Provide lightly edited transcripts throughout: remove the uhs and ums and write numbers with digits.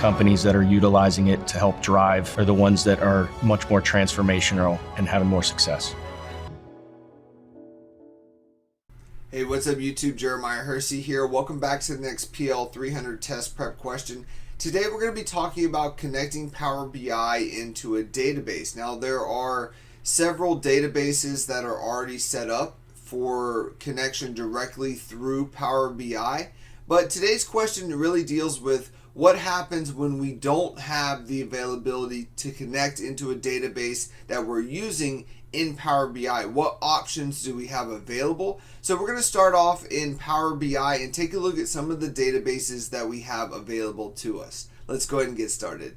companies that are utilizing it to help drive are the ones that are much more transformational and having more success. Hey, what's up YouTube? Jeremiah Hersey here. Welcome back to the next PL 300 test prep question. Today we're going to be talking about connecting Power BI into a database. Now there are several databases that are already set up for connection directly through Power BI, but today's question really deals with what happens when we don't have the availability to connect into a database that we're using in Power BI. What options do we have available? So we're going to start off in Power BI and take a look at some of the databases that we have available to us. Let's go ahead and get started.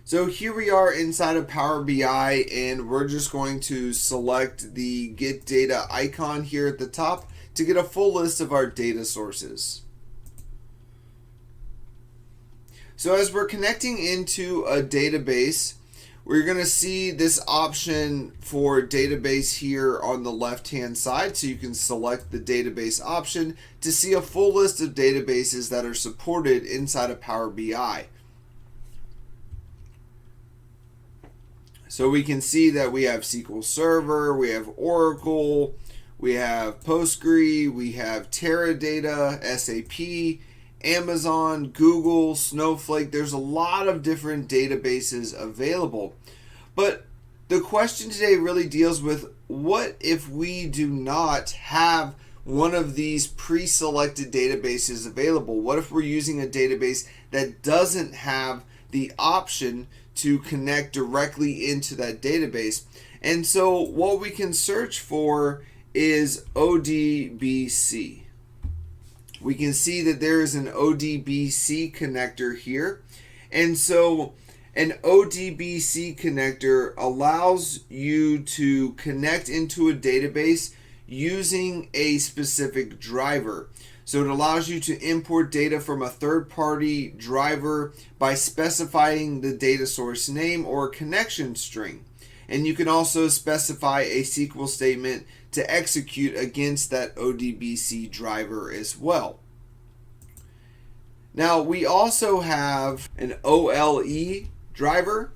So here we are inside of Power BI, and we're just going to select the Get Data icon here at the top to get a full list of our data sources. So as we're connecting into a database, we're going to see this option for database here on the left hand side, so you can select the database option to see a full list of databases that are supported inside of Power BI. So we can see that we have SQL Server, we have Oracle, we have Postgre, we have Teradata, SAP, Amazon, Google, Snowflake. There's a lot of different databases available. But the question today really deals with, what if we do not have one of these pre-selected databases available? What if we're using a database that doesn't have the option to connect directly into that database? And so what we can search for is ODBC. We can see that there is an ODBC connector here. And so an ODBC connector allows you to connect into a database using a specific driver. So it allows you to import data from a third-party driver by specifying the data source name or connection string. And you can also specify a SQL statement to execute against that ODBC driver as well. Now we also have an OLE driver.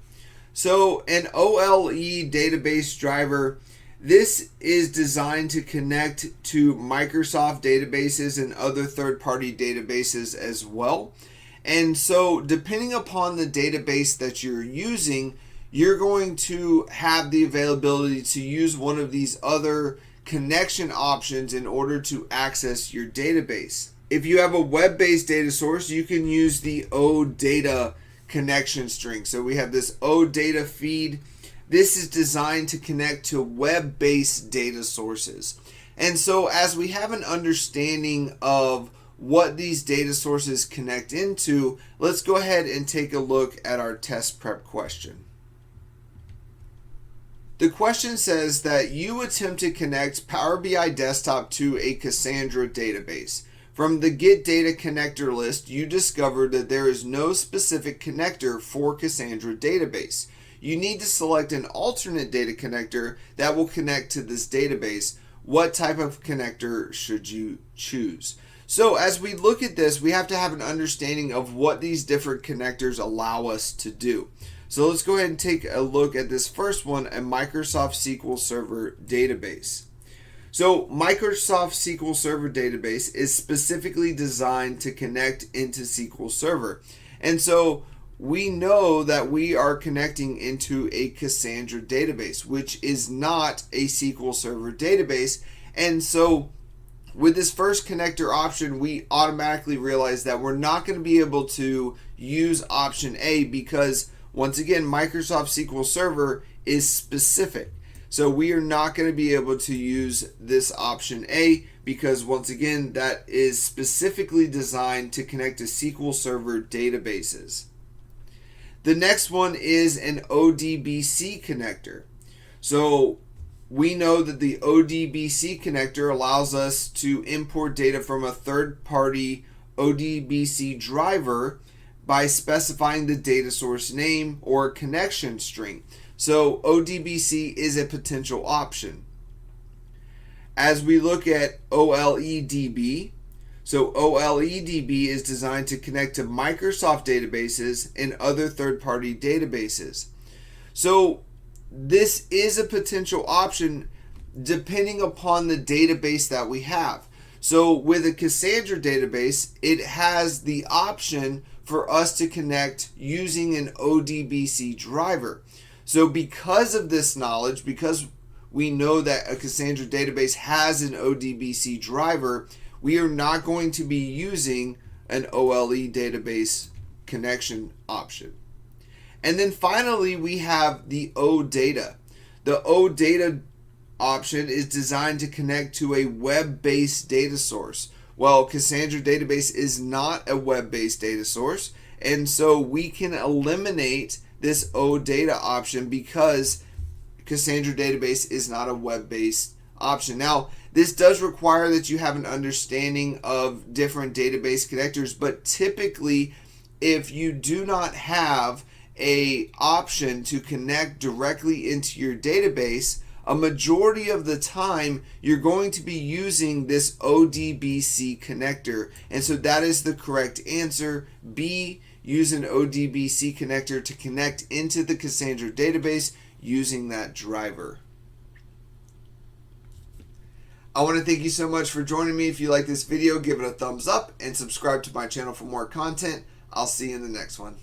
So an OLE database driver, this is designed to connect to Microsoft databases and other third-party databases as well. And so depending upon the database that you're using, you're going to have the availability to use one of these other connection options in order to access your database. If you have a web-based data source, you can use the OData connection string. So we have this OData feed. This is designed to connect to web-based data sources. And so as we have an understanding of what these data sources connect into, let's go ahead and take a look at our test prep question. The question says that you attempt to connect Power BI Desktop to a Cassandra database. From the Get Data connector list, you discovered that there is no specific connector for Cassandra database. You need to select an alternate data connector that will connect to this database. What type of connector should you choose? So as we look at this, we have to have an understanding of what these different connectors allow us to do. So let's go ahead and take a look at this first one, a Microsoft SQL Server database. So Microsoft SQL Server database is specifically designed to connect into SQL Server. And so we know that we are connecting into a Cassandra database, which is not a SQL Server database. And so with this first connector option, we automatically realize that we're not going to be able to use option A because, once again, Microsoft SQL Server is specific. So we are not going to be able to use this option A because, once again, that is specifically designed to connect to SQL Server databases. The next one is an ODBC connector. So we know that the ODBC connector allows us to import data from a third-party ODBC driver by specifying the data source name or connection string. So ODBC is a potential option. As we look at OLEDB, So OLEDB is designed to connect to Microsoft databases and other third-party databases. So this is a potential option depending upon the database that we have. So with a Cassandra database, it has the option for us to connect using an ODBC driver. So because of this knowledge, because we know that a Cassandra database has an ODBC driver, we are not going to be using an OLE database connection option. And then finally, we have the OData. The OData option is designed to connect to a web-based data source. Well, Cassandra database is not a web-based data source, and so we can eliminate this OData option because Cassandra database is not a web-based option. Now, this does require that you have an understanding of different database connectors, but typically, if you do not have a option to connect directly into your database, a majority of the time you're going to be using this ODBC connector. And so that is the correct answer. B, use an ODBC connector to connect into the Cassandra database using that driver. I want to thank you so much for joining me. If you like this video, give it a thumbs up and subscribe to my channel for more content. I'll see you in the next one.